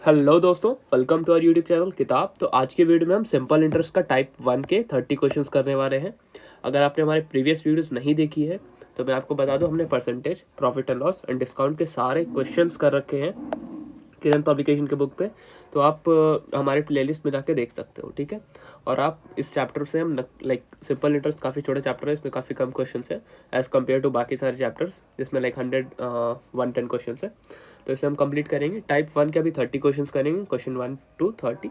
Hello दोस्तों, welcome to our YouTube channel Kitab. तो आज की वीडियो में हम सिंपल इंटरेस्ट का टाइप 1 के 30 क्वेश्चंस करने वाले हैं। अगर आपने हमारे प्रीवियस वीडियोस नहीं देखी है तो मैं आपको बता दूं, हमने percentage, profit and loss and discount के सारे क्वेश्चंस कर रखे हैं किरण पब्लिकेशन के बुक पे। तो आप हमारे प्लेलिस्ट में जाके देख सकते हो, ठीक है। और आप इस चैप्टर से हम लाइक सिंपल इंटरेस्ट काफ़ी छोटा चैप्टर है, इसमें काफ़ी कम क्वेश्चन है एज़ कम्पेयर टू बाकी सारे चैप्टर्स जिसमें लाइक 110 क्वेश्चन है। तो इसे हम कंप्लीट करेंगे। टाइप 1 के अभी 30 क्वेश्चन करेंगे, क्वेश्चन 1 to 30,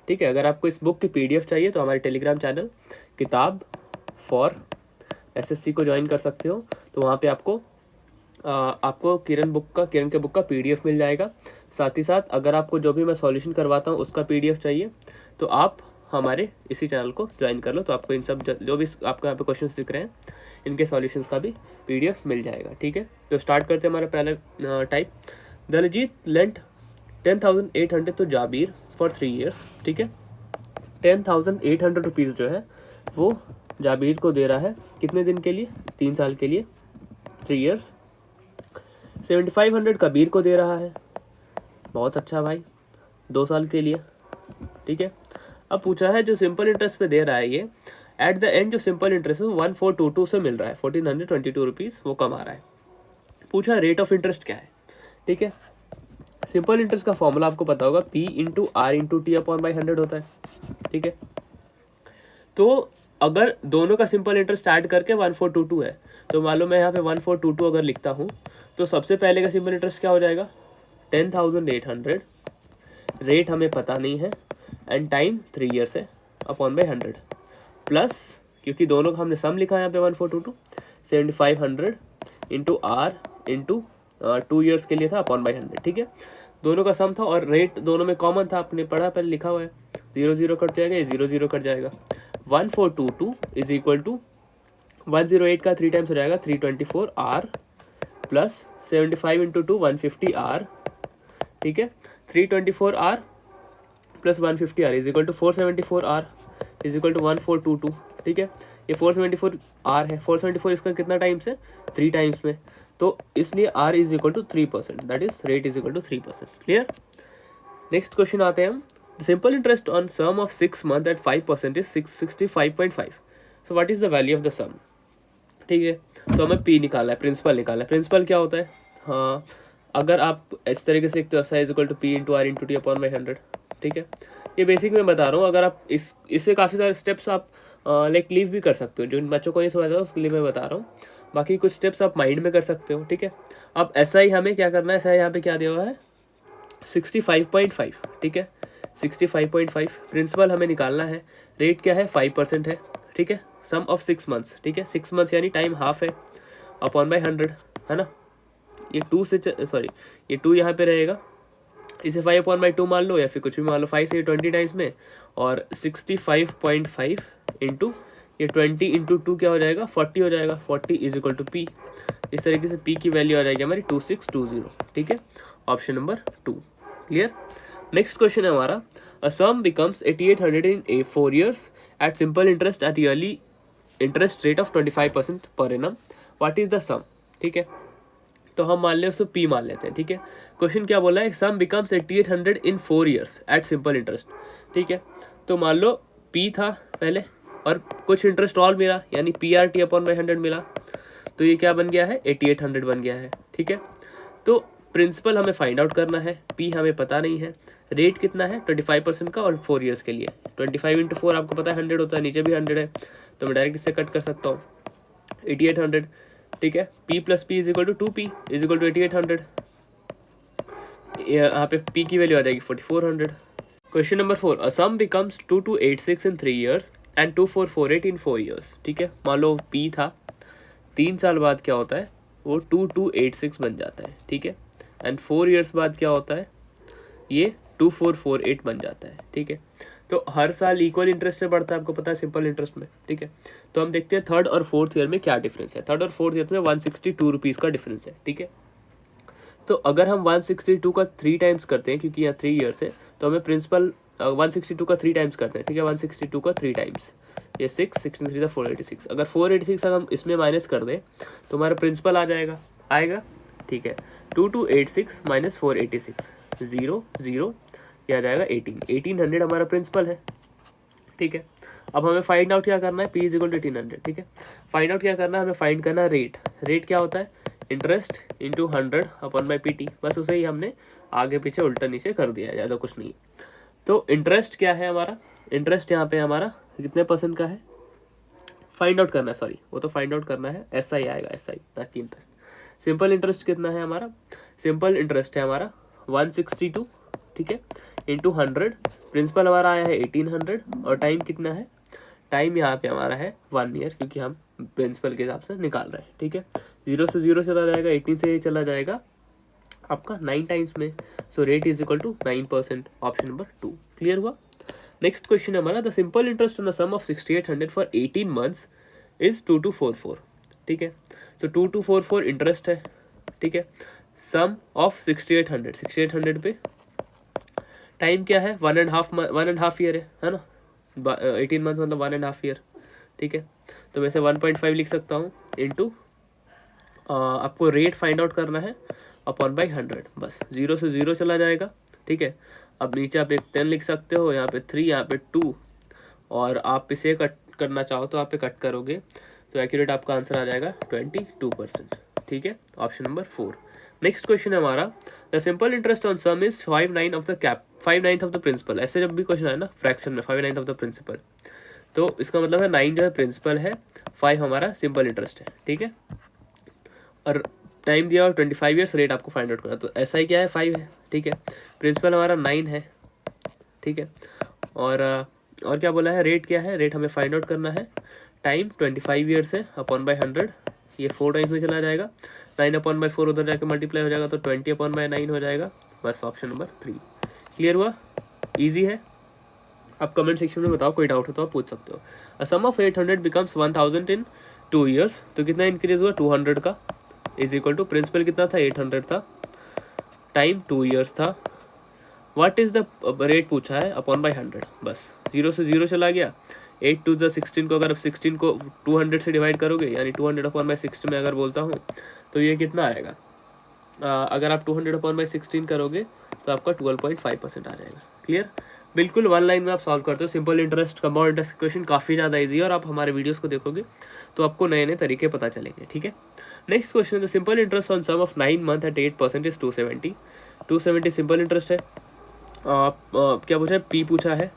ठीक है। अगर आपको इस बुक की PDF चाहिए तो हमारे टेलीग्राम चैनल किताब फॉर SSC को ज्वाइन कर सकते हो। तो वहाँ पे आपको किरण के बुक का PDF मिल जाएगा। साथ ही साथ अगर आपको जो भी मैं सॉल्यूशन करवाता हूँ उसका PDF चाहिए तो आप हमारे इसी चैनल को ज्वाइन कर लो। तो आपको इन सब जो भी आपको यहाँ पे क्वेश्चंस दिख रहे हैं इनके सॉल्यूशंस का भी PDF मिल जाएगा, ठीक है। तो स्टार्ट करते हैं हमारा पहले टाइप। दलजीत लेंट 10,800 तो जाबीर फॉर 3 years, ठीक है। 10,800 रुपीज़ जो है वो जाबीर को दे रहा है कितने दिन के लिए? 3 साल के लिए, 3 years। 7,500 कबीर को दे रहा है, बहुत अच्छा भाई, 2 साल के लिए, ठीक है। अब पूछा है जो सिंपल इंटरेस्ट पे दे रहा है ये एट द एंड जो सिंपल इंटरेस्ट है 1422 से मिल रहा है, 1422 रुपीज़ वो कमा रहा है। पूछा रेट ऑफ इंटरेस्ट क्या है, ठीक है। सिंपल इंटरेस्ट का फॉर्मूला आपको पता होगा, P into are into T upon by 100 होता है, ठीक है। तो अगर दोनों का सिंपल इंटरेस्ट ऐड करके 1422 है तो मान लो मैं यहाँ पे 1422 अगर लिखता हूँ तो सबसे पहले का सिंपल इंटरेस्ट क्या हो जाएगा? 10,800, रेट हमें पता नहीं है एंड टाइम 3 years है अपॉन बाई 100 प्लस, क्योंकि दोनों का हमने सम लिखा है यहाँ पे 1422, 7,500 इंटू आर इंटू 2 years के लिए था अपॉन बाई 100, ठीक है। दोनों का सम था और रेट दोनों में कॉमन था, आपने पढ़ा पहले लिखा हुआ है। 0 0 कट जाएगा, ये 0 0 कट जाएगा। 1422 इज इक्वल टू 108 का 3 टाइम्स हो जाएगा 324 आर प्लस 75 इंटू 2 150 आर, ठीक है। 324 r plus 150 r is equal to 474 r is equal to 1422, ठीक है। ये 474 आर है, 474 इसका कितना टाइम्स है? 3 टाइम्स में, तो इसलिए R is equal to 3%, that is rate is equal to 3%, clear. Next question आते हैं हम। Simple interest on sum of 6 months at 5% is 665.5, so what is the value of the sum, ठीक है। तो हमें P निकालना है, प्रिंसिपल निकालना है। प्रिंसिपल क्या होता है? हाँ, अगर आप इस तरीके से लिखते हो s is equal to P into are into T upon by 100, ठीक है। ये बेसिक मैं बता रहा हूँ, अगर आप इससे काफ़ी सारे स्टेप्स आप लाइक लीव भी कर सकते हो, जो बच्चों को नहीं समझ आता उसके लिए मैं बता रहा हूँ। बाकी कुछ स्टेप्स आप माइंड में कर सकते हो, ठीक है। अब SI हमें क्या करना है? SI यहाँ पे क्या दिया हुआ है? 65.5, ठीक है। 65.5 प्रिंसिपल हमें निकालना है। रेट क्या है? 5% है, ठीक है। सम ऑफ 6 months, ठीक है। 6 months यानी टाइम हाफ है अपॉन बाई 100, है ना। ये 2 से सॉरी ये 2 यहाँ पे रहेगा, इसे 5 अपॉन बाई 2 मान लो या फिर कुछ भी मान लो। 5 से 20 टाइम्स में और 65.5 इंटू ये 20 इंटू 2 क्या हो जाएगा? 40 हो जाएगा। 40 इज इक्वल टू P। इस तरीके से P की वैल्यू आ जाएगी हमारी 2620, ठीक है। Option number 2, clear. Next question है हमारा, a sum becomes 8800 in 4 years at simple interest at yearly interest rate of 25% per annum, what is the sum, ठीक है। तो हम मान लें उसको P मान लेते हैं, ठीक है। क्वेश्चन क्या बोला है? सम becomes 8800 in 4 years at simple interest, ठीक है। तो मान लो P था पहले और कुछ इंटरेस्ट और मिला, यानी PRT अपॉन बाई 100 मिला, तो ये क्या बन गया है? 8800 बन गया है, ठीक है। तो प्रिंसिपल हमें फाइंड आउट करना है, P हमें पता नहीं है, रेट कितना है? 25% का और 4 years के लिए। 25 इंटू 4 आपको पता है 100 होता है, नीचे भी 100 है, तो मैं डायरेक्ट इससे कट कर सकता हूँ 8800, ठीक है। P plus P is equal to 2P is equal to 8800, यहाँ पे P की वैल्यू आ जाएगी 4400। Question number 4, a sum becomes 2286 in 3 years and 2448 in 4 years, ठीक है। मान लो P था, 3 साल बाद क्या होता है? वो 2286 बन जाता है, ठीक है। एंड 4 years बाद क्या होता है? ये 2448 बन जाता है, ठीक है। तो हर साल इक्वल इंटरेस्ट से बढ़ता है, आपको पता है सिंपल इंटरेस्ट में, ठीक है। तो हम देखते हैं थर्ड और फोर्थ ईयर में क्या डिफरेंस है। थर्ड और फोर्थ ईयर में 162 रुपीज़ का डिफरेंस है, ठीक है। तो अगर हम 162 का 3 टाइम्स करते हैं, क्योंकि यहाँ 3 years है, तो हमें प्रिंसिपल 162 का 3 टाइम्स करते हैं, ठीक है। 162 का 3 टाइम्स, ये 6 63 486, अगर 486 अगर हम इसमें माइनस कर दें तो हमारा प्रिंसिपल आएगा, ठीक है। 2286 माइनस 486, 0 0 ये आ जाएगा 1800 हमारा प्रिंसिपल है, ठीक है। अब हमें फाइंड आउट क्या करना है, P इज इक्वल टू 1800, ठीक है। फाइंड आउट क्या करना है, हमें फाइंड करना है रेट। रेट क्या होता है, interest into 100 upon by PT, बस उसे ही हमने आगे पीछे उल्टा नीचे कर दिया है, ज़्यादा कुछ नहीं। तो इंटरेस्ट क्या है हमारा, इंटरेस्ट यहाँ पे हमारा कितने परसेंट का है, फाइंड आउट करना है, सॉरी वो तो फाइंड आउट करना है, SI आएगा, SI ना कि इंटरेस्ट। सिंपल इंटरेस्ट कितना है हमारा, सिंपल इंटरेस्ट है हमारा 162, ठीक है, इंटू 100। प्रिंसिपल हमारा आया है 1800 और टाइम कितना है, टाइम यहाँ पे हमारा है 1 ईयर, क्योंकि हम प्रिंसिपल के हिसाब से निकाल रहे हैं, ठीक है। 0 से 0 चला जाएगा, 18 से ये चला जाएगा आपका 9 टाइम्स में, so rate is equal to 9%, option number 2 clear हुआ। नेक्स्ट क्वेश्चन है हमारा, the simple interest on the sum of 6800 for 18 months is 2244, ठीक है। तो 2244 इंटरेस्ट है, ठीक है। सम ऑफ 6800 पे टाइम क्या है, 1.5 ईयर है ना, 18 मंथ्स मतलब 1.5 ईयर, ठीक है। तो मैं से 1.5 लिख सकता हूँ इंटू आपको रेट फाइंड आउट करना है अपॉन बाई 100, बस 0 से 0 चला जाएगा, ठीक है। अब नीचे आप एक 10 लिख सकते हो, यहाँ पे 3, यहाँ पे 2, और आप इसे कट करना चाहो तो आप पे कट करोगे तो एक्यूरेट आपका आंसर आ जाएगा 22%, ठीक है, ऑप्शन नंबर 4। नेक्स्ट क्वेश्चन है हमारा, the simple interest on sum is 5/9 of the cap, 5/9 of the principal. ऐसे जब भी क्वेश्चन है ना फ्रैक्शन में 5/9 ऑफ द प्रिंसिपल, तो इसका मतलब है 9 जो है प्रिंसिपल है, 5 हमारा सिंपल इंटरेस्ट है, ठीक है। और टाइम दिया और 25 ईयर्स, रेट आपको फाइंड आउट करना, तो SI क्या है 5 है, ठीक है। प्रिंसिपल हमारा 9 है, ठीक है। और क्या बोला है, रेट क्या है, रेट हमें फाइंड आउट करना है, टाइम 25 ईयर्स है, अपॉन बाई 100, ये 4 टाइम्स में चला जाएगा, 9 अपॉन बाई 4 उधर जाके मल्टीप्लाई हो जाएगा तो 20 अपॉन बाई 9 हो जाएगा, बस ऑप्शन नंबर 3 क्लियर हुआ, ईजी है। आप कमेंट सेक्शन में बताओ, कोई डाउट हो तो आप पूछ सकते हो। अ sum of 800 becomes 1000 in 2 years, तो कितना इंक्रीज हुआ 200 का, इज इक्वल टू प्रिंसिपल कितना था 800 था, टाइम 2 ईयर्स था, व्हाट इज द रेट पूछा है अपॉन बाई 100, बस 0 से 0 चला गया, 8 टू 16 को अगर आप 16 को 200 से डिवाइड करोगे, यानी 200 अपॉन बाई 60 में अगर बोलता हूँ तो ये कितना आएगा, अगर आप 200 अपॉन बाई 16 करोगे तो आपका 12.5% आ जाएगा, क्लियर। बिल्कुल 1 लाइन में आप सॉल्व करते हो, simple interest compound interest question काफ़ी ज़्यादा इजी है, और आप हमारे वीडियोस को देखोगे तो आपको नए नए तरीके पता चलेंगे, ठीक है। Next question, the simple interest on sum of 9 month at 8% is 270 simple interest है। क्या पूछा है, P पूछा है,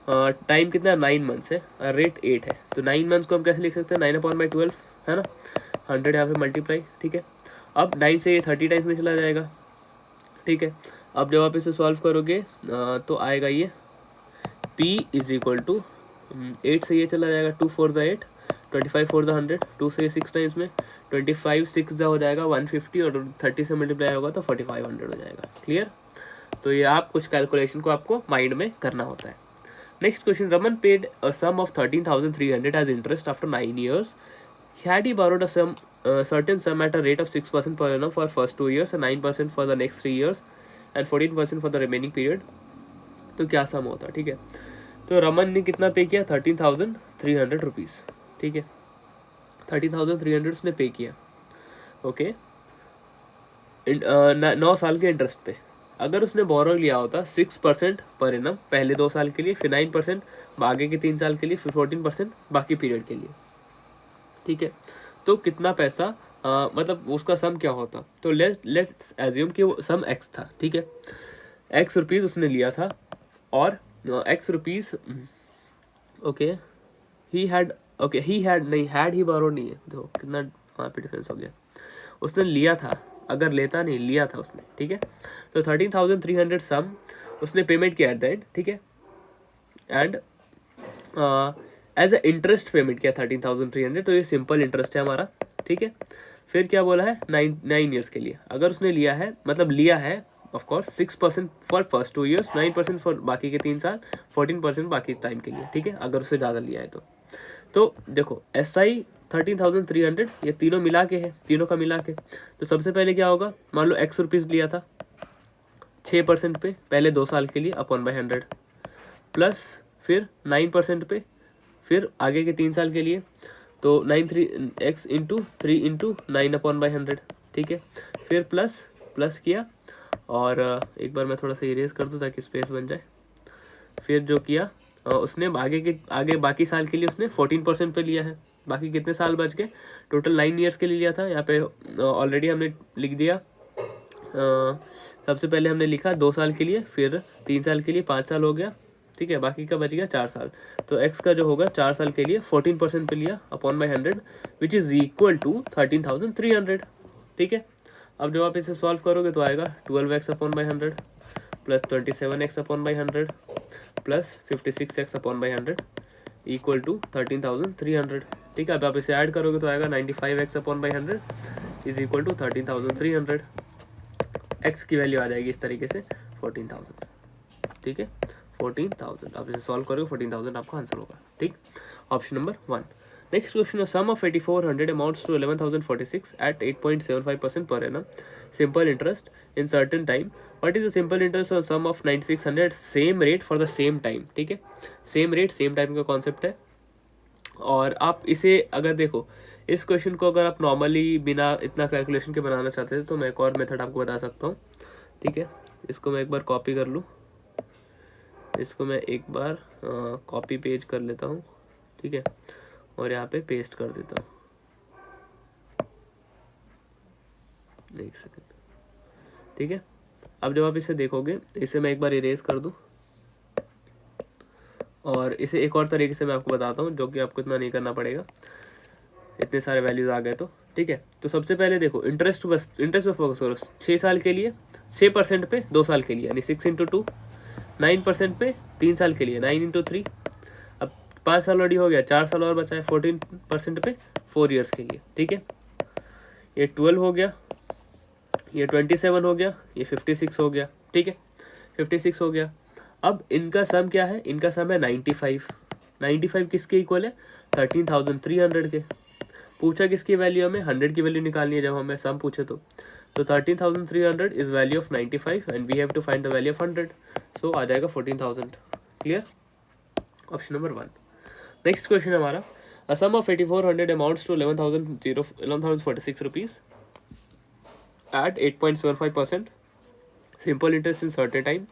टाइम कितना है 9 मंथ्स है, रेट 8 है, तो 9 मंथ्स को हम कैसे लिख सकते हैं, 9 अपॉन बाई 12 है ना, 100 यहाँ पे मल्टीप्लाई, ठीक है। अब 9 से ये 30 टाइम्स में चला जाएगा, ठीक है। अब जब आप इसे सॉल्व करोगे तो आएगा ये P इज इक्वल टू 8 से ये चला जाएगा, 2 4 ज़ा 8, 25 4 ज़ा 100, 2 से 6 टाइम्स में 25 6 ज़ा हो जाएगा 150, और 30 से मल्टीप्लाई होगा तो 4500 हो जाएगा, क्लियर। तो ये आप कुछ कैलकुलेशन को आपको माइंड में करना होता है। Next question, Raman paid a sum of 13,300 as interest after 9 years. Had he borrowed a certain sum at a rate of 6% per annum for first 2 years and 9% for the next 3 years and 14% for the remaining period, तो क्या सम होता, ठीक है। तो रमन ने कितना पे किया, 13,300 रुपीज़, ठीक है, 13,300 उसने पे किया, ओके, 9 साल के इंटरेस्ट पे। अगर उसने बोरो लिया होता 6% पर एनम पहले 2 साल के लिए, फिर 9% आगे के 3 साल के लिए, फिर 14% बाकी पीरियड के लिए, ठीक है। तो कितना पैसा मतलब उसका सम क्या होता, तो लेट्स एज्यूम कि वो सम x था, ठीक है, x रुपीज़ उसने लिया था, और x rupees, okay, he had नहीं, हैड ही बोरो नहीं है, देखो कितना वहाँ पे डिफरेंस हो गया, उसने लिया था, अगर लेता नहीं, लिया था उसने, ठीक है। तो 13,300 सम उसने पेमेंट किया एट द एंड, ठीक है, and as a interest payment किया 13,300, तो ये सिंपल इंटरेस्ट है हमारा, ठीक है। फिर क्या बोला है, 9 ईयर्स के लिए, अगर उसने लिया है, मतलब लिया है of course 6% for first 2 years, 9% for बाकी के 3 साल, 14% बाकी टाइम के लिए, ठीक है, अगर उससे ज़्यादा लिया है तो देखो SI 13,300 ये तीनों मिला के है, तीनों का मिला के, तो सबसे पहले क्या होगा, मान लो x रुपीज़ लिया था 6% पे पहले 2 साल के लिए अपॉन बाई 100, प्लस फिर 9% पे फिर आगे के 3 साल के लिए, तो 9 3 x into 3 into 9 upon by 100, ठीक है, फिर प्लस किया और एक बार मैं थोड़ा सा इरेज कर दूँ ताकि स्पेस बन जाए। फिर जो किया उसने आगे बाकी साल के लिए उसने 14% पे लिया है। बाकी कितने साल बच गए, टोटल 9 ईयर्स के लिए लिया था। यहाँ पे ऑलरेडी हमने लिख दिया। सबसे पहले हमने लिखा 2 साल के लिए, फिर 3 साल के लिए 5 साल हो गया, ठीक है। बाकी का बच गया 4 साल। तो एक्स का जो होगा 4 साल के लिए 14% पे लिया upon by 100 which is equal to 13,300, ठीक है। अब जब आप इसे सॉल्व करोगे तो आएगा 12x upon by 100 plus 27x upon by 100 plus 56x upon by 100 equal to 13,300, ठीक है। अब आप इसे ऐड करोगे तो आएगा 95x upon by 100 is equal to 13,300। X की वैल्यू आ जाएगी इस तरीके से 14,000, ठीक है। 14,000 आप इसे सॉल्व करोगे 14,000 आपका आंसर होगा, ठीक। Option number 1। Next question, sum of 8400 amounts to 11,046 at 8.75% per annum simple interest in certain time. What is the simple interest on sum of 9600 same rate for the same time, ठीक है। Same rate same time का concept है। और आप इसे अगर देखो, इस क्वेश्चन को अगर आप नॉर्मली बिना इतना कैलकुलेशन के बनाना चाहते थे तो मैं एक और मेथड आपको बता सकता हूँ, ठीक है। इसको मैं एक बार कॉपी कर लूँ, इसको मैं एक बार कॉपी पेज कर लेता हूँ, ठीक है, और यहाँ पे पेस्ट कर देता हूँ। एक सेकंड, ठीक है। अब जब आप इसे देखोगे, इसे मैं एक बार इरेज कर दूँ और इसे एक और तरीके से मैं आपको बताता हूँ, जो कि आपको इतना नहीं करना पड़ेगा, इतने सारे वैल्यूज आ गए तो, ठीक है। तो सबसे पहले देखो, इंटरेस्ट पे फोकस करो। 6 साल के लिए 6% पे 2 साल के लिए, यानी 6 इंटू 2। 9% पे 3 साल के लिए, 9 इंटू 3। अब 5 साल ऑलरेडी हो गया, 4 साल और बचा है। 14% पे 4 ईयर्स के लिए, ठीक है। ये 12 हो गया, ये 27 हो गया, ये 56 हो गया, ठीक है। 56 हो गया। अब इनका सम क्या है, इनका सम है 95। 95 किसके इक्वल है, 13,300 के। पूछा किसकी वैल्यू, हमें 100 की वैल्यू निकालनी है जब हमें सम पूछे तो 13,300 is value of 95 and we have to find the value of 100, so आ जाएगा 14,000। Clear, option number 1। Next question हमारा, a sum of 8400 amounts to 11,046 rupees at 8.75% simple interest in certain time.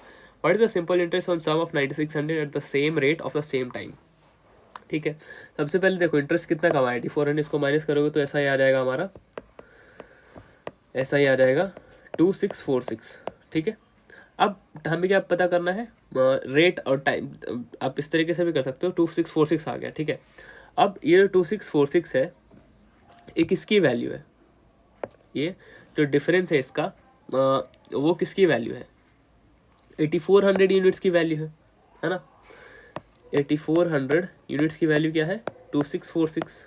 What is the simple interest on sum of 9600 at the same rate of the same time, ठीक है। सबसे पहले देखो, interest कितना कमा है 8400, इसको माइनस करोगे तो ऐसा ही आ जाएगा हमारा, ऐसा ही आ जाएगा 2646, ठीक है। अब हमें क्या पता करना है, रेट और टाइम। आप इस तरीके से भी कर सकते हो, 2646 आ गया, ठीक है। अब ये 2646 है, ये किसकी वैल्यू है, ये जो डिफरेंस है इसका वो किसकी वैल्यू है, 8400 यूनिट्स की वैल्यू है ना। 8400 यूनिट्स की वैल्यू क्या है, 2646।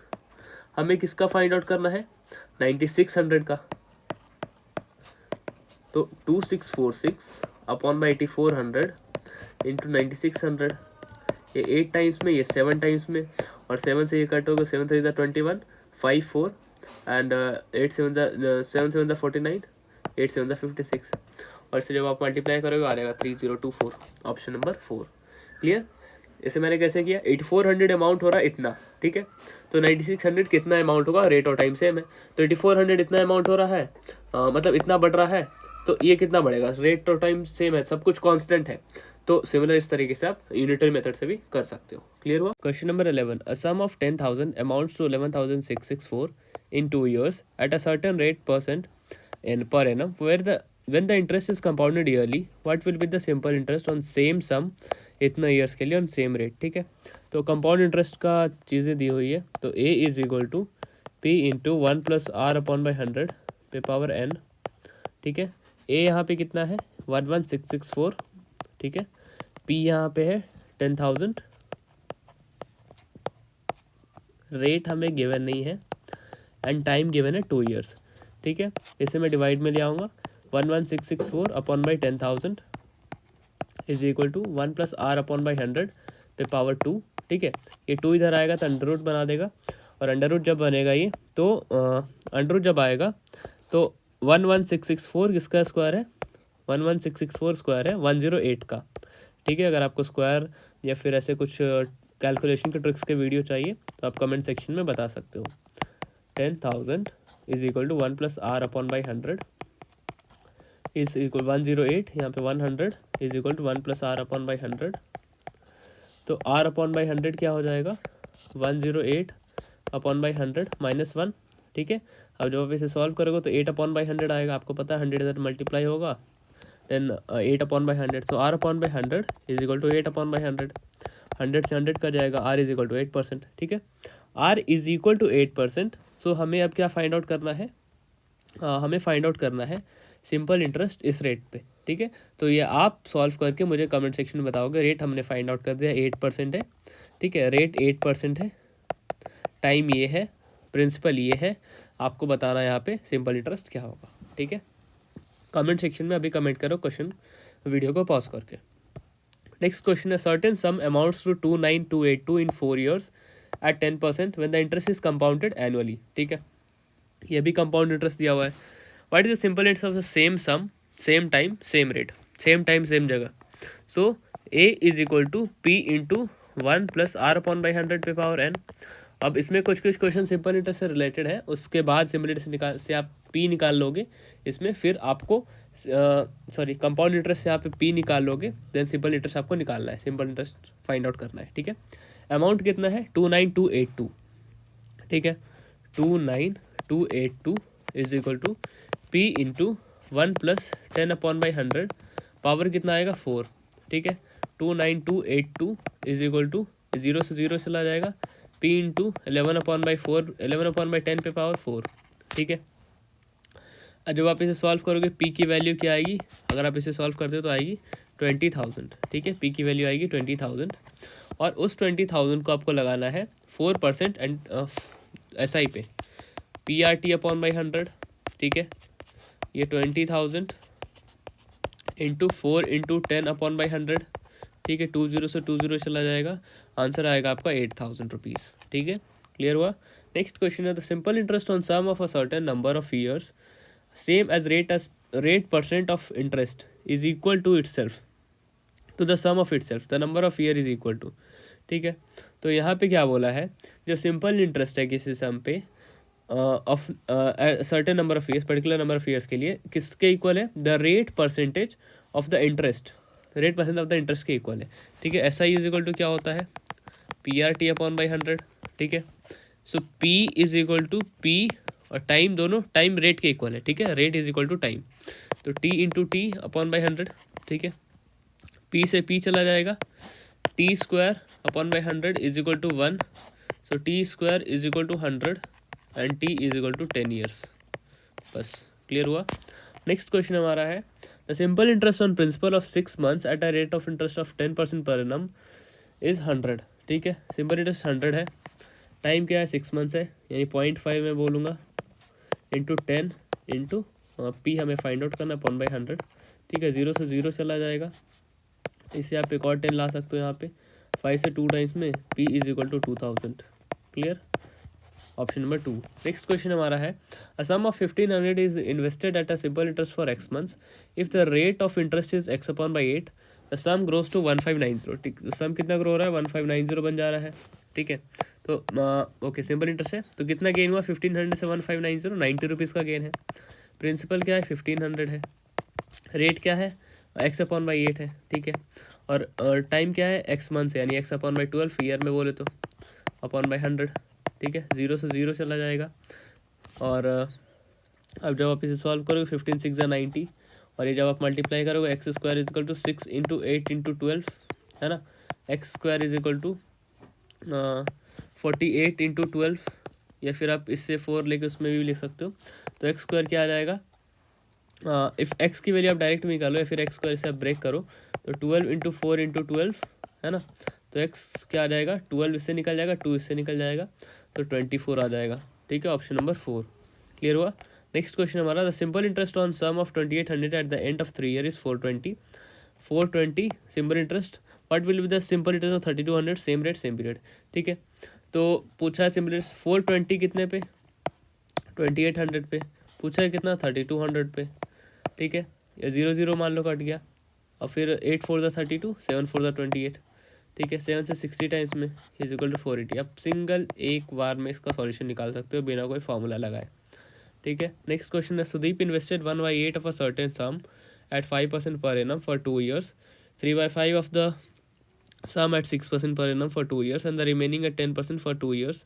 हमें किसका फाइंड आउट करना है, 9600 का। तो 2646 अपॉन बाई 8400 इंटू 9600, ये 8 टाइम्स में, ये 7 टाइम्स में, और 7 से ये कट होगा, 7 3 21, 5 4 एंड 8 7 7 7 49, 8 7 56, और इसे जब आप मल्टीप्लाई करोगे आ जाएगा 3024, ऑप्शन नंबर 4। क्लियर। इसे मैंने कैसे किया, 8400 अमाउंट हो रहा है इतना, ठीक है। तो 9600 कितना अमाउंट होगा, रेट और टाइम सेम है, तो 8400 इतना अमाउंट हो रहा है, मतलब इतना बढ़ रहा है, तो ये कितना बढ़ेगा, रेट और टाइम सेम है, सब कुछ कांस्टेंट है। तो सिमिलर इस तरीके से आप यूनिटरी मेथड से भी कर सकते हो। क्लियर हुआ। Question number 11, a sum of 10,000 amounts to 11,664 in 2 years at a certain rate percent in per annum, when the interest is compounded yearly, what will be the simple interest on same sum इतना years के लिए on same rate, ठीक है। तो compound interest का चीज़ें दी हुई है, तो a is equal to p into 1 plus R upon by 100 पे पावर n, ठीक है। a यहाँ पे कितना है 11,664, ठीक है। p यहाँ पे है 10,000, रेट हमें गिवन नहीं है, एंड टाइम गिवन है 2 ईयर्स, ठीक है। इसे मैं डिवाइड में ले आऊँगा, 11,664 upon by 10,000 is equal to 1 plus R upon by 100 पे पावर 2, ठीक है। ये 2 इधर आएगा तो अंडर रूट बना देगा, और अंडर रूट जब बनेगा ये तो अंडर रूट जब आएगा तो 11,664 किसका स्क्वायर है, 11,664 स्क्वायर है 108 का, ठीक है। अगर आपको स्क्वायर या फिर ऐसे कुछ कैलकुलेशन के ट्रिक्स के वीडियो चाहिए तो आप कमेंट सेक्शन में बता सकते हो। 10,000 is equal to 1 plus R upon by 100 is equal 108, यहाँ पे 100 is equal to 1 plus R upon by 100। तो आर अपॉन बाई 100 क्या हो जाएगा, 108 अपॉन बाई 100 माइनस 1, ठीक है। अब जब आप इसे सॉल्व करोगे तो 8 अपॉन बाई 100 आएगा, आपको पता है 100 इधर मल्टीप्लाई होगा, देन 8 अपॉन बाई 100, तो R upon by 100 is equal to 8 upon by 100, 100 से 100 का जाएगा, आर इज इक्वल टू 8%, ठीक है। R is equal to 8%। So हमें अब क्या फाइंड आउट करना है, हमें फाइंड आउट करना है सिंपल इंटरेस्ट इस रेट पे, ठीक है। तो ये आप सॉल्व करके मुझे कमेंट सेक्शन में बताओगे। रेट हमने फाइंड आउट कर दिया, 8% है, ठीक है, रेट 8% है, टाइम ये है, प्रिंसिपल ये है, आपको बताना है यहाँ पे सिंपल इंटरेस्ट क्या होगा, ठीक है। कमेंट सेक्शन में अभी कमेंट करो क्वेश्चन, वीडियो को पॉज करके। नेक्स्ट क्वेश्चन है, certain sum amounts to 29282 in 4 years at 10% when the interest is compounded annually, ठीक है। ये भी कंपाउंड इंटरेस्ट दिया हुआ है। What is the simple interest of the same sum, same time same rate, same time same जगह। So A is equal to P into 1 plus R upon by 100 पे power N. अब इसमें कुछ कुछ question simple interest से related है, उसके बाद सिंपल इंटरेस्ट से आप पी निकाल लोगे इसमें, फिर आपको सॉरी कंपाउंड इंटरेस्ट से यहाँ पे पी निकाल लोगे, देन सिंपल इंटरेस्ट आपको निकालना है, सिंपल इंटरेस्ट फाइंड आउट करना है, ठीक है। अमाउंट कितना है, 29282, ठीक है, 29282 is equal to P into 1 plus 10 upon by 100, power कितना आएगा 4, ठीक है। 29282 इज इक्वल टू 0 से 0 चला जाएगा, P into 11 upon by 4, 11 upon by 10 पे पावर 4, ठीक है। जब आप इसे सॉल्व करोगे पी की वैल्यू क्या आएगी, अगर आप इसे सॉल्व करते हो तो आएगी 20,000, ठीक है, पी की वैल्यू आएगी 20,000, और उस 20,000 को आपको लगाना है 4% एंड एस आई पे, P R T upon by 100, ठीक है। ये 20,000 इंटू 4 इंटू 10 अपॉन बाई 100, ठीक है, 20 से 20 चला जाएगा, आंसर आएगा आपका 8,000 रुपीज़, ठीक है। क्लियर हुआ। नेक्स्ट क्वेश्चन है, the simple interest on sum of a certain number of years same as rate percent of interest is equal to itself to the sum of itself, the number of year is equal to, ठीक है। तो यहाँ पे क्या बोला है, जो simple interest है किसी सम पे of certain number of years, particular number of years के लिए किसके इक्वल है, the rate percentage of the interest, rate percent of the interest के इक्वल है, ठीक है। S I is equal to क्या होता है, P R T upon by 100, ठीक है। So P is equal to P और टाइम, दोनों टाइम रेट के इक्वल है, ठीक है, rate is equal to time, तो T into T upon by 100, ठीक है। पी से पी चला जाएगा, T square upon by 100 is equal to 1, so T square is equal to 100 and T is equal to 10 years, बस clear हुआ। Next question हमारा है, the simple interest on principal of 6 months at a rate of interest of 10% per annum is 100, ठीक है। Simple interest 100 है, time क्या है 6 months है, यानी 0.5 मैं बोलूँगा इंटू 10 इंटू पी हमें फाइंड आउट करना है अपॉन बाई 100, ठीक है। 0 से 0 चला जाएगा, इससे आप एक और 10 ला सकते हो यहाँ पे, 5 से 2 टाइम्स में P is equal to 2000, clear, option number 2। Next question हमारा है, a sum of 1500 is invested at a simple interest for x months, if the rate of interest is x upon by 8, the sum grows to 1590, ठीक, सम कितना grow हो रहा है, 1590 बन जा रहा है, ठीक है। तो ओके सिंपल इंटरेस्ट है, तो कितना गेन हुआ 1500 से 1590, 90 रुपीज़ का गेन है। प्रिंसिपल क्या है 1500 है, रेट क्या है x अपॉन बाई 8 है, ठीक है, और टाइम क्या है x मंथ से, यानी x अपॉन बाई 12 ईयर में बोले तो अपॉन बाई 100, ठीक है। 0 से 0 चला जाएगा, और अब जब आप इसे सॉल्व करोगे 15 6 90, और ये जब आप मल्टीप्लाई करोगे X square is equal to 6 into 8 into 12, है ना, X square is equal to 48 into 12, या फिर आप इससे 4 लेके उसमें भी लिख सकते हो। तो एक्स स्क्वायर क्या आ जाएगा, इफ़ एक्स की वैल्यू आप डायरेक्ट में निकालो या फिर एक्स स्क्वायर से आप ब्रेक करो, तो 12 इंटू 4 इंटू 12, है ना, तो एक्स क्या आ जाएगा, 12 इससे निकल जाएगा, 2 इससे निकल जाएगा, तो 24 आ जाएगा, ठीक है, ऑप्शन नंबर 4, क्लियर हुआ। नेक्स्ट क्वेश्चन हमारा, the simple interest on sum of 2800 at the end of 3 years is 420 simple interest, what will be the simple interest of 3200, same rate same period, ठीक है। तो पूछा है सिंपल इंटरेस्ट 420 कितने पे, 2800 पे, पूछा है कितना 3200 पे, ठीक है, या 0 0 मान लो कट गया, और फिर 8 4 द 32, 7 4 द 28, ठीक है, 7 से 60 टाइम्स में इज इक्वल टू 480। आप सिंगल एक बार में इसका सॉल्यूशन निकाल सकते हो बिना कोई फार्मूला लगाए, ठीक है। नेक्स्ट क्वेश्चन है Sudeep invested 1/8 of a certain sum at 5% per annum for 2 years, 3/5 of the sum at 6% per annum for 2 years and the remaining at 10% for 2 years.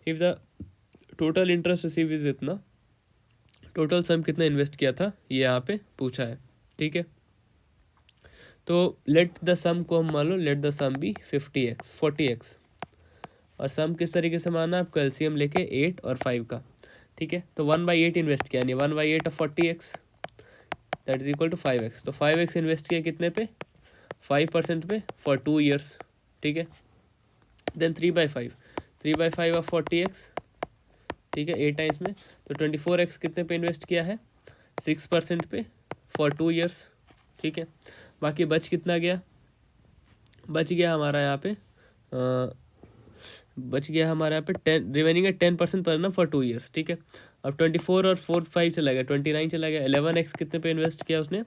If the total interest received is इतना, total sum कितना invest किया था ये यहाँ पे पूछा है। ठीक है, तो लेट द सम को हम मान लो let the sum be 40x, और सम किस तरीके से माना, आपको एलसीएम लेके 8 और 5 का। ठीक है, तो 1/8 इन्वेस्ट किया, यानी 1/8 of 40x that is equal to 5x। तो 5x इन्वेस्ट किया कितने पे, 5% पे फॉर 2 years। ठीक है, देन 3/5 ऑफ 40x, ठीक है 8 टाइम्स में, तो 24x कितने पे इन्वेस्ट किया है, 6% पे फॉर 2 years। ठीक है, बाकी बच कितना गया, बच गया हमारा यहाँ पे बच गया हमारे यहाँ पे 10, रिमेनिंग है 10% पर ना फॉर 2 years। ठीक है, अब 24 और 4 5 चला गया, 29 चला गया, 11x कितने पे इन्वेस्ट किया उसने,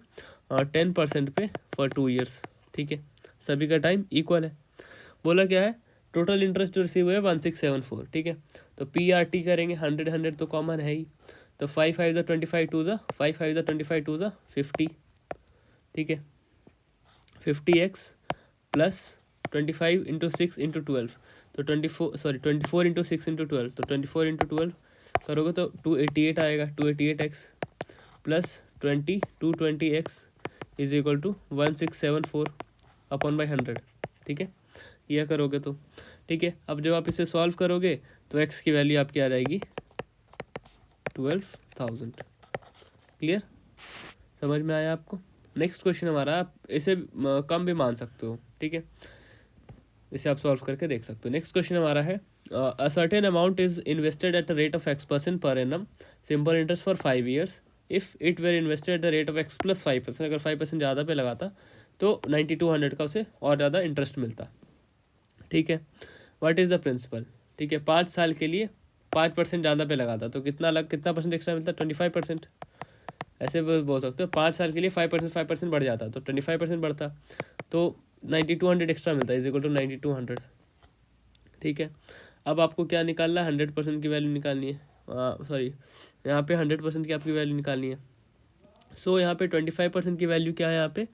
10% पे फॉर 2 years। ठीक है, सभी का टाइम इक्वल है। बोला क्या है, टोटल इंटरेस्ट जो रिसीव हुआ है 1674। ठीक है, तो PRT करेंगे, 100 तो कॉमन है ही, तो 5 5 ज़ा 25 2 ज़ा 5 5 ज़ा 25 2 ज़ा 50। ठीक है, 50x प्लस 25 इंटू 6 इंटू 12, तो 24 इंटू 6 इंटू 12, तो 24 इंटू 12 करोगे तो 288 आएगा, 288x plus 220x is equal to 1674 upon by 100। ठीक है, यह करोगे तो ठीक है। अब जब आप इसे सॉल्व करोगे तो x की वैल्यू आपकी आ जाएगी 12,000। क्लियर, समझ में आया आपको। नेक्स्ट क्वेश्चन हमारा, आप इसे कम भी मान सकते हो। ठीक है, इसे आप सॉल्व करके देख सकते हो। नेक्स्ट क्वेश्चन हमारा है a certain amount is invested at the rate of x% per annum simple interest for 5 years। If it were invested at the rate of x plus 5%, अगर 5% ज़्यादा पे लगाता तो 9200 का उसे और ज़्यादा इंटरेस्ट मिलता। ठीक है, व्हाट इज़ द प्रिंसिपल। ठीक है, 5 साल के लिए 5% ज़्यादा पे लगाता तो कितना परसेंट एक्स्ट्रा मिलता, 25%। ऐसे बोल सकते हो 5 साल के लिए 5% बढ़ जाता तो 25% बढ़ता, तो 9200 एक्स्ट्रा मिलता इज इक्वल टू 9200। ठीक है, अब आपको क्या निकालना है, 100% की वैल्यू निकालनी है, सॉरी यहाँ पे 100% की आपकी वैल्यू निकालनी है। सो यहाँ पे 25% की वैल्यू क्या है, यहाँ पे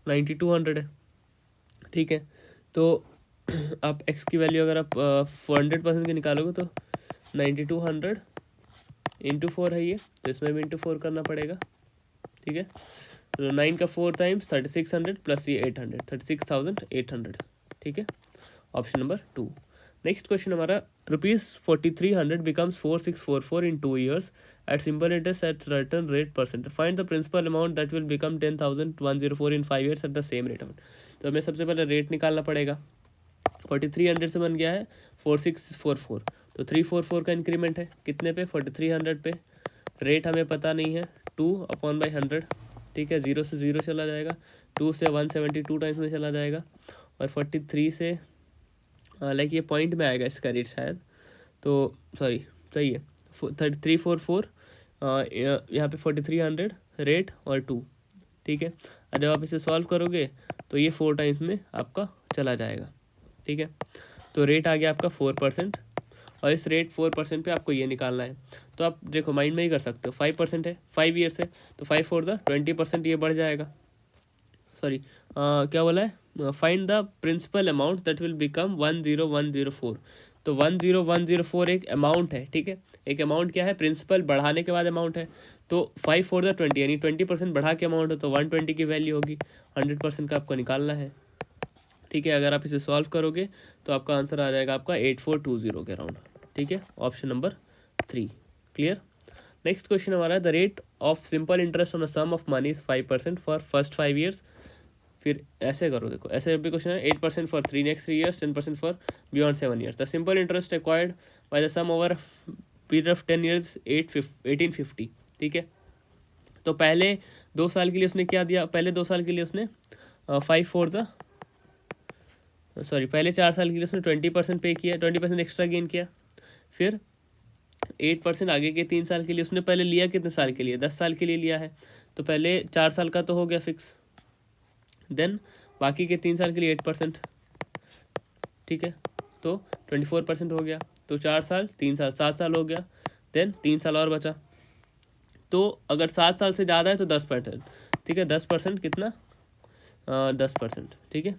9200 है। ठीक है, तो आप x की वैल्यू अगर आप 100% की निकालोगे तो 9200 इंटू 4 है ये, तो इसमें भी इंटू 4 करना पड़ेगा। ठीक है, तो 9 का 4 टाइम्स 3600 प्लस ये 800, 36,800। ठीक है, ऑप्शन नंबर 2। नेक्स्ट क्वेश्चन हमारा, ₹4300 becomes 4644 in 2 years at simple interest at certain rate %। Find the principal amount that will become 10,104 in 5 years at the same rate. तो हमें सबसे पहले रेट निकालना पड़ेगा। 4300 से बन गया है 4644, तो 344 का इंक्रीमेंट है कितने पे, 4300 पे। रेट हमें पता नहीं है, 2/100। ठीक है, 0 से 0 चला जाएगा, 2 से 172 टाइम्स में चला जाएगा, और 43 से लाइक ये पॉइंट में आएगा इसका रेट शायद, तो सॉरी सही है 344 यहाँ पे 4300 रेट और 2। ठीक है, और जब आप इसे सॉल्व करोगे तो ये 4 टाइम्स में आपका चला जाएगा। ठीक है, तो रेट आ गया आपका 4%, और इस रेट 4% पे आपको ये निकालना है। तो आप देखो माइंड में ही कर सकते हो, 5% है 5 ईयर से, तो 5 4 द 20% ये बढ़ जाएगा। सॉरी क्या बोला है, find the principal amount that will become 10104। तो 10104 एक अमाउंट है। ठीक है, एक अमाउंट क्या है, प्रिंसिपल बढ़ाने के बाद अमाउंट है, तो 5 4 द 20 यानी 20% बढ़ा के अमाउंट है, तो 120 की वैल्यू होगी, 100% का आपको निकालना है। ठीक है, अगर आप इसे सॉल्व करोगे तो आपका आंसर आ जाएगा आपका 8420 के अराउंड। ठीक है, option number 3। Clear. Next question हमारा है, the rate of simple interest on a sum of money is 5% for first 5 years। फिर ऐसे करो, देखो ऐसे भी क्वेश्चन है, 8% for 3 next 3 years, 10% for beyond 7 years। The simple interest acquired by the sum over period of 10 years 1850। ठीक है, तो पहले 2 साल के लिए उसने क्या दिया, पहले 2 साल के लिए उसने पहले 4 साल के लिए उसने 20% पे किया, 20% एक्स्ट्रा गेन किया। फिर 8% आगे के 3 साल के लिए उसने पहले लिया, कितने साल के लिए, 10 साल के लिए लिया है, तो पहले 4 साल का तो हो गया फिक्स, देन बाकी के 3 साल के लिए 8%। ठीक है, तो 24% हो गया, तो 4 साल 3 साल 7 साल हो गया, देन 3 साल और बचा, तो अगर 7 साल से ज़्यादा है तो 10%, ठीक है, 10% कितना, 10%, ठीक है।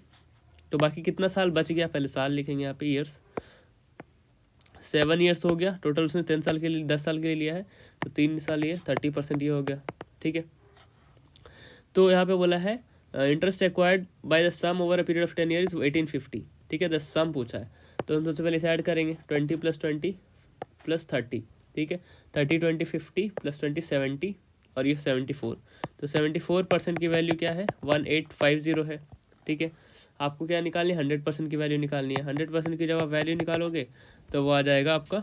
तो बाकी कितना साल बच गया, पहले साल लिखेंगे यहाँ पे, ईयर्स, 7 ईयर्स हो गया टोटल, उसने 10 साल के लिए 10 साल के लिए लिया है, तो 3 साल ये 30% ये हो गया, ठीक है। तो यहाँ पे बोला है interest acquired by the sum over a period of 10 year is 1850, ठीक है, द सम पूछा है, तो हम सबसे पहले इसे ऐड करेंगे, 20 + 20 + 30, ठीक है, 30 20 50 + 20 70 और ये 74, तो 74% की वैल्यू क्या है, 1850 है, ठीक है। आपको क्या निकालनी है, 100% की वैल्यू निकालनी है। 100% की जब आप वैल्यू निकालोगे तो वो आ जाएगा आपका,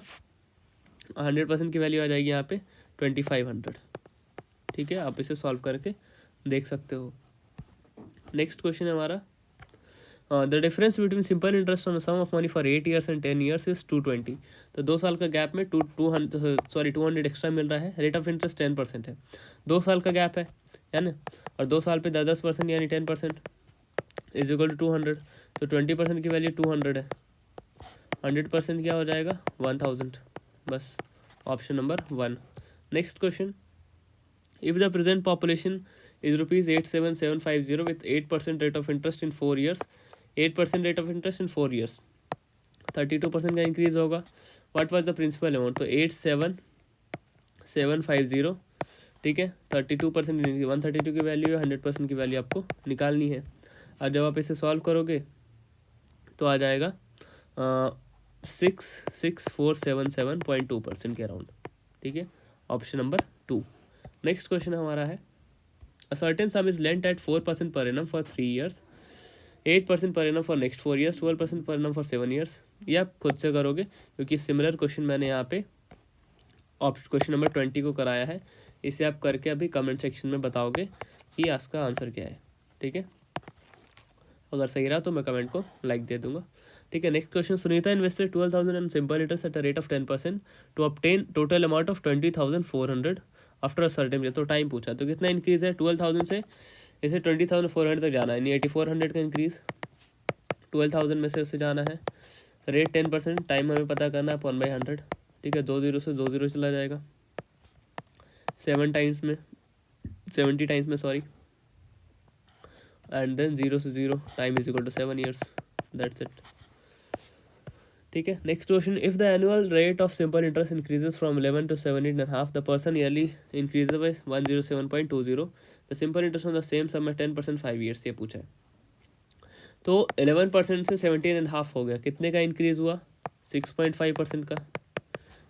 100% की वैल्यू आ जाएगी यहाँ पे 2500, ठीक है। आप इसे सॉल्व करके देख सकते हो। नेक्स्ट क्वेश्चन है हमारा, the difference between simple interest on sum of money for 8 years and 10 years is 220, तो 2 साल का गैप में 200 एक्स्ट्रा मिल रहा है। रेट ऑफ इंटरेस्ट 10% है, 2 साल का गैप है ना, और 2 साल पे 10% यानी 10% इज इक्वल टू 200, तो 20% की वैल्यू 200 है, 100% क्या हो जाएगा 1000, बस option number 1। Next question, if the present population is rupees 87750 with 8% rate of interest in 4 years, 8% rate of interest in 4 years, 32% का इंक्रीज होगा। What was the principal amount, तो 87750, ठीक है, 32% 132 की वैल्यू है, 100% की वैल्यू आपको निकालनी है। और जब आप इसे सॉल्व करोगे तो आ जाएगा 66477.2% के अराउंड, ठीक है, ऑप्शन नंबर 2। नेक्स्ट क्वेश्चन हमारा है, A certain sum is lent at 4% per annum for 3 years, 8% per annum for next 4 years, 12% per annum for 7 years। ये आप खुद से करोगे क्योंकि सिमिलर क्वेश्चन मैंने यहाँ पे क्वेश्चन नंबर 20 को कराया है। इसे आप करके अभी कमेंट सेक्शन में बताओगे कि इसका आंसर क्या है, ठीक है। अगर सही रहा तो मैं कमेंट को लाइक दे दूंगा, ठीक है। Next question, Sunita invested 12,000 in simple interest at a rate of 10% to obtain total amount of 20,400 after a certain period. तो टाइम पूछा, तो कितना इंक्रीज है, 12,000 से इसे 20,400 तक जाना है, यानी 8400 का इंक्रीज 12,000 में से उससे जाना है। रेट 10%, टाइम हमें पता करना है 1/100, ठीक है, 2 0 से 2 0 चला जाएगा, 70 टाइम्स में सॉरी, एंड देन 0 से 0, time is equal to 7 years, that's it, ठीक है। Next question, if the annual rate of simple interest increases from 11 to 17.5, the person yearly increases by 107.20, the simple interest on the same sum 10% 5 years, ये पूछा है। तो 11% से 17.5 हो गया, कितने का इंक्रीज हुआ, 6.5% का,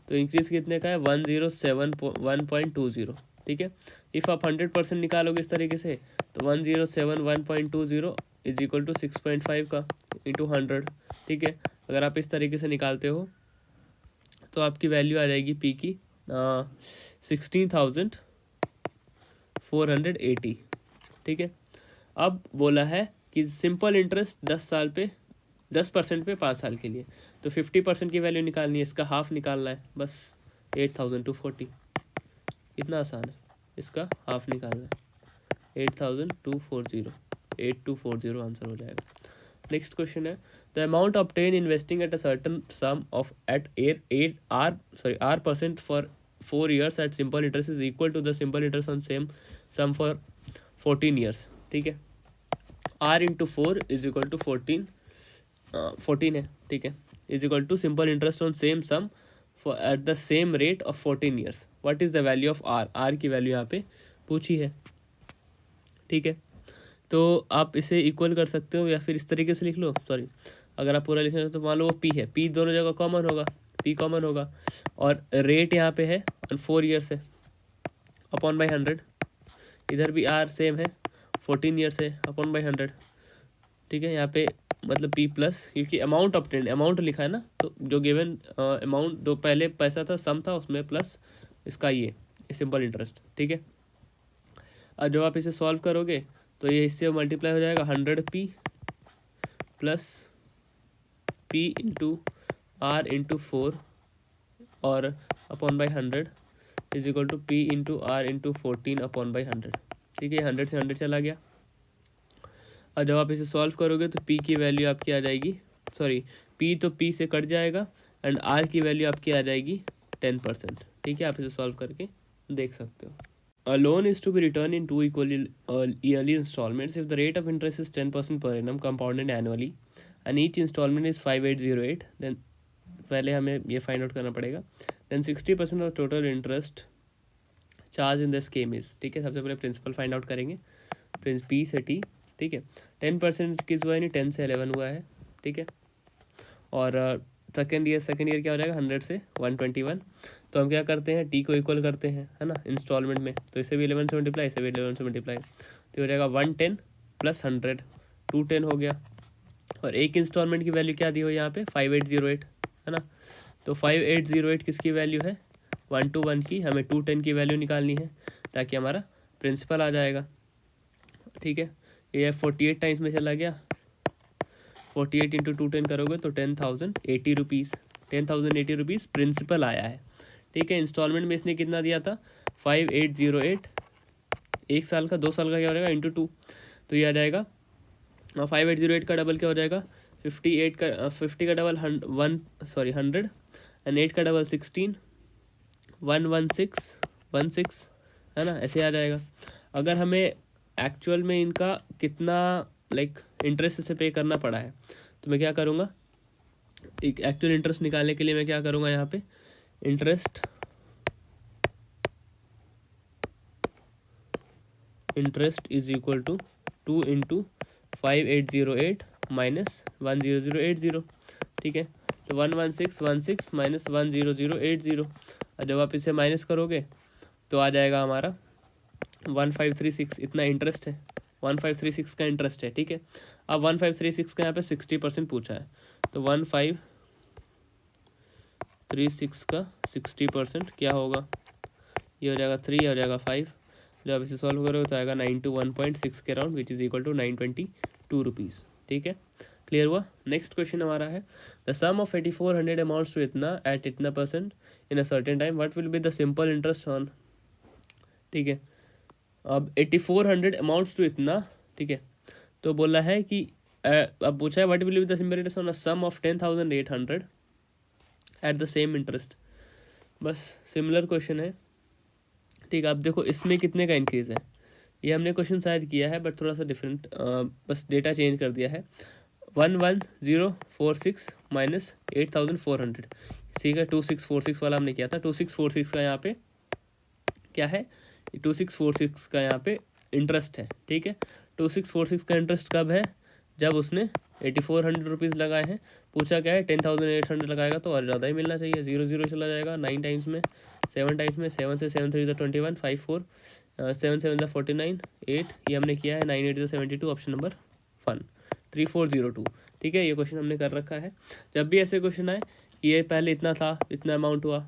तो इंक्रीज कितने का है 107.1.20, ठीक है। इफ़ आप 100% निकालोगे इस तरीके से तो 107.1.20 इज इक्वल टू 6.5 का इंटू 100, ठीक है। अगर आप इस तरीके से निकालते हो तो आपकी वैल्यू आ जाएगी पी की 16,480, ठीक है। अब बोला है कि सिंपल इंटरेस्ट 10% पे 5 साल के लिए, तो 50% की वैल्यू निकालनी है, इसका हाफ निकालना है, बस 8,240, इतना आसान है, इसका हाफ निकालना है 8,240 आंसर हो जाएगा। नेक्स्ट क्वेश्चन है, the amount obtain investing at a certain sum of at R% for 4 years at simple interest is equal to the simple interest on same sum for 14 years, ठीक है। R into 4 is equal to 14 है, ठीक है, is equal to simple interest on same sum for at the same rate of 14 years। What is the value of R, R की value यहाँ पे पूछी है, ठीक है। तो आप इसे इक्वल कर सकते हो या फिर इस तरीके से लिख लो, सॉरी, अगर आप पूरा लिखना तो मान लो वो पी है, पी दोनों जगह कॉमन होगा, पी कॉमन होगा, और रेट यहाँ पे है 4 years है अपॉन बाई 100, इधर भी आर सेम है 14 years है अपॉन बाई 100, ठीक है। यहाँ पे मतलब पी प्लस, क्योंकि अमाउंट ऑब्टेन अमाउंट लिखा है ना, तो जो गिवन अमाउंट जो पहले पैसा था सम था उसमें प्लस इसका ये सिंपल इंटरेस्ट, ठीक है। अब जब आप इसे सॉल्व करोगे तो ये इससे मल्टीप्लाई हो जाएगा 100p plus p into are into 4 और upon by 100 is equal to p into are into 14 upon by 100, ठीक है। 100 से 100 चला गया। और जब आप इसे सॉल्व करोगे तो p की वैल्यू आपकी आ जाएगी, सॉरी p तो p से कट जाएगा, एंड r की वैल्यू आपकी आ जाएगी 10%, ठीक है। आप इसे सॉल्व करके देख सकते हो। A loan is to be returned in 2 equal yearly installments if the rate of interest is 10% per annum compounded annually and each installment is 5808, then पहले हमें ये फाइंड आउट करना पड़ेगा। then 60% of total interest charge in the scheme is, ठीक है, सबसे पहले principal find out करेंगे, प्रिंस पी से टी, ठीक है। 10% किस हुआ है, नहीं 10 से 11 हुआ है, ठीक है। और सेकेंड ईयर क्या हो जाएगा, 100 से 121। तो हम क्या करते हैं, टी को इक्वल करते हैं, है ना, इंस्टॉलमेंट में। तो इसे भी 11 से मल्टीप्लाई, इसे भी 11 से मल्टीप्लाई, तो हो जाएगा 110 प्लस 100, 210 हो गया। और एक इंस्टॉलमेंट की वैल्यू क्या दी हो यहाँ पे, 5808, है ना। तो 5808 किसकी वैल्यू है, 121 की। हमें 210 की वैल्यू निकालनी है ताकि हमारा प्रिंसिपल आ जाएगा, ठीक है। ये 48 टाइम्स में चला गया, 48 इंटू 210 करोगे तो 10,080 रुपीज़, 10,080 रुपीज़ प्रिंसिपल आया है, ठीक है। इंस्टॉलमेंट में इसने कितना दिया था, 5808, एक साल का, 2 साल का क्या हो जाएगा, इंटू 2, तो ये आ जाएगा। 5808 का डबल क्या हो जाएगा, 50 का डबल 100 एंड 8 का डबल 16, 116, है ना, ऐसे आ जाएगा। अगर हमें एक्चुअल में इनका कितना इंटरेस्ट से पे करना पड़ा है, तो मैं क्या करूँगा, एक एक्चुअल इंटरेस्ट निकालने के लिए मैं क्या करूँगा, यहाँ पे interest is equal to 2 into 5808 minus 10080, ठीक है। तो 11616 माइनस 10080, और जब आप इसे माइनस करोगे तो आ जाएगा हमारा 1536, इतना इंटरेस्ट है, 1536 का इंटरेस्ट है, ठीक है। अब 1536 का यहाँ पे 60% पूछा है, तो 1536 का 60% क्या होगा, ये हो जाएगा 3, हो जाएगा 5। जब आप इसे सॉल्व करोगे तो आएगा 91.6 के around, which is equal to 922 rupees, ठीक है। क्लियर हुआ। नेक्स्ट क्वेश्चन हमारा है, the sum of 8400 amounts to इतना एट इतना % in a certain time, what will be the simple interest on, ठीक है। अब 8400 अमाउंट्स टू इतना, ठीक है, तो बोला है कि अब पूछा है what will be the simple interest on a sum of 10,800 at the same interest. बस सिमिलर क्वेश्चन है, ठीक है। अब देखो इसमें कितने का इंक्रीज़ है, ये हमने क्वेश्चन शायद किया है बट थोड़ा सा डिफरेंट, बस डेटा चेंज कर दिया है। 11046 माइनस 8400, ठीक है। 2646 वाला हमने किया था, 2646 का यहाँ पे क्या है, 2646 का यहाँ पे इंटरेस्ट है, ठीक है। 2646 का इंटरेस्ट कब है, जब उसने 8400 रुपीज़ लगाए हैं। पूछा क्या है, 10,800 लगाएगा तो और ज़्यादा ही मिलना चाहिए, 0 चला जाएगा, 9 टाइम्स में, 7 टाइम्स में, 7 से 7 3 21, 5 4 7 7 49, 8, ये हमने किया है, 9 8 72, ऑप्शन नंबर 1, 3402, ठीक है। ये क्वेश्चन हमने कर रखा है। जब भी ऐसे क्वेश्चन आए, ये पहले इतना था, इतना अमाउंट हुआ,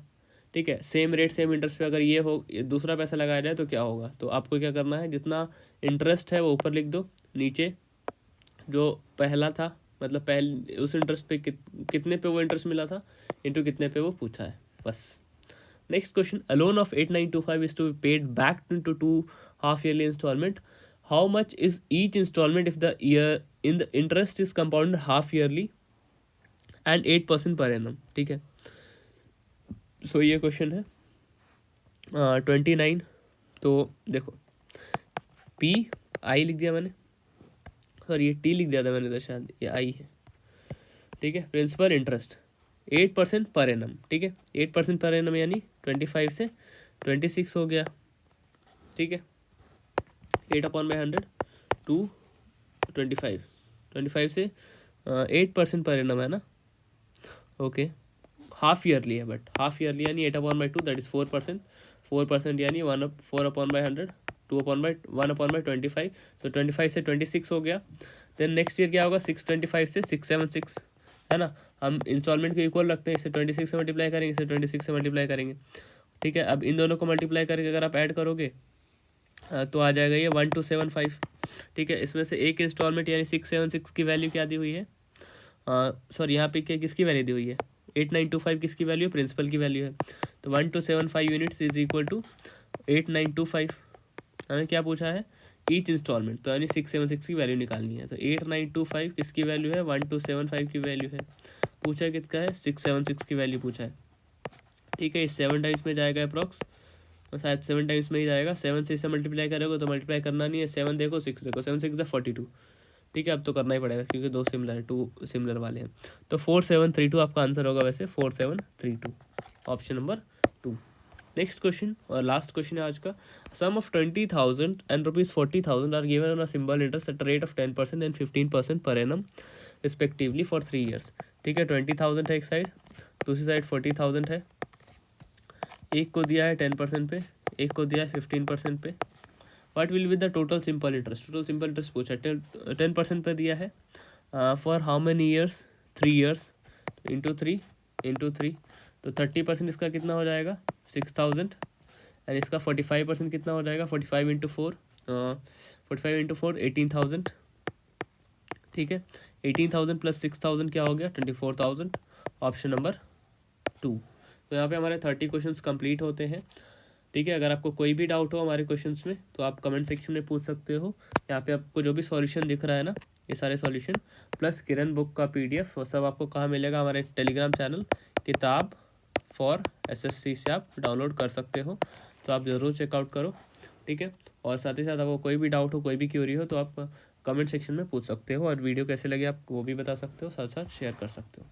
ठीक है, सेम रेट सेम इंटरेस्ट पे अगर ये हो, दूसरा पैसा लगाया जाए तो क्या होगा, तो आपको क्या करना है, जितना इंटरेस्ट है वो ऊपर लिख दो, नीचे जो पहला था, मतलब पहले उस इंटरेस्ट पे कितने पे वो इंटरेस्ट मिला था इंटू कितने पे वो पूछा है, बस। Next question, a loan of 8925 is to be paid back into 2 half yearly installment, how much is each installment if the year in the interest is compound half yearly and 8% per annum, ठीक है। सो ये question है 29। तो देखो P I लिख दिया मैंने, और ये टी लिख दिया था मैंने, तो शायद ये आई है, ठीक है। प्रिंसिपल इंटरेस्ट 8% पर एनम, ठीक है। 8% पर एनम यानी 25 से 26 हो गया, ठीक है। 8/100 टू 25 से 8% पर एनम है ना, ओके। हाफ ईयरली है, बट हाफ ईयरली यानी 8/2 दैट इज 4% यानी 4/100 1/25, सो 25 से 26 हो गया। देन नेक्स्ट ईयर क्या होगा, 625 से 676, है ना। हम इंस्टॉलमेंट को इक्वल रखते हैं, इसे 26 से मल्टीप्लाई करेंगे, इसे 26 से मल्टीप्लाई करेंगे, ठीक है। अब इन दोनों को मल्टीप्लाई करके अगर आप ऐड करोगे तो आ जाएगा ये 1275, ठीक है। इसमें से एक इंस्टॉलमेंट यानी 676 की वैल्यू क्या दी हुई है, सॉरी यहाँ पे क्या किसकी वैल्यू दी हुई है, 8925 किसकी वैल्यू है, प्रिंसिपल की वैल्यू है। तो 1275 यूनिट्स इज इक्वल टू 8925। हमें क्या पूछा है, ईच इंस्टॉलमेंट, तो यानी 676 की वैल्यू निकालनी है। तो 8925 किसकी वैल्यू है, 1275 की वैल्यू है। पूछा किसका है, 676 की वैल्यू पूछा है, ठीक है। इस 7 टाइम्स में जाएगा अप्रॉक्स शायद 7 टाइम्स में ही जाएगा। 7 से इसे मल्टीप्लाई करोगे तो मल्टीप्लाई करना नहीं है, 7 देखो 6 देखो, 7 6 42, ठीक है। अब तो करना ही पड़ेगा क्योंकि दो सिमिलर है, 2 सिमिलर वाले हैं। तो 4732 आपका आंसर होगा वैसे, 4732, ऑप्शन नंबर 2। नेक्स्ट क्वेश्चन और लास्ट क्वेश्चन है आज का। Sum of 20,000 and ₹40,000 are given on a simple interest at rate of 10% and 15% per annum respectively for 3 years, ठीक है। 20,000 है एक साइड, दूसरी साइड 40,000 है। एक को दिया है 10% पे, एक को दिया है 15% पे। What will be the total simple interest? Total simple interest पूछा है, 10% पे दिया है। For how many years? 3 years, into three, तो 30% इसका कितना हो जाएगा? 6,000। एंड इसका 45% कितना हो जाएगा? 45 इंटू 4, 18,000, ठीक है। 18,000 प्लस 6,000 क्या हो गया? 24,000, ऑप्शन नंबर 2। तो यहाँ पे हमारे 30 क्वेश्चंस कंप्लीट होते हैं, ठीक है। अगर आपको कोई भी डाउट हो हमारे क्वेश्चंस में तो आप कमेंट सेक्शन में पूछ सकते हो। यहाँ पे आपको जो भी सॉल्यूशन दिख रहा है ना, ये सारे सॉल्यूशन प्लस किरण बुक का PDF, वो सब आपको कहाँ मिलेगा? हमारे टेलीग्राम चैनल किताब फॉर SSC से आप डाउनलोड कर सकते हो, तो आप ज़रूर चेकआउट करो, ठीक है। और साथ ही साथ आपको कोई भी डाउट हो, कोई भी क्यूरी हो तो आप कमेंट सेक्शन में पूछ सकते हो। और वीडियो कैसे लगे आप वो भी बता सकते हो, साथ साथ शेयर कर सकते हो।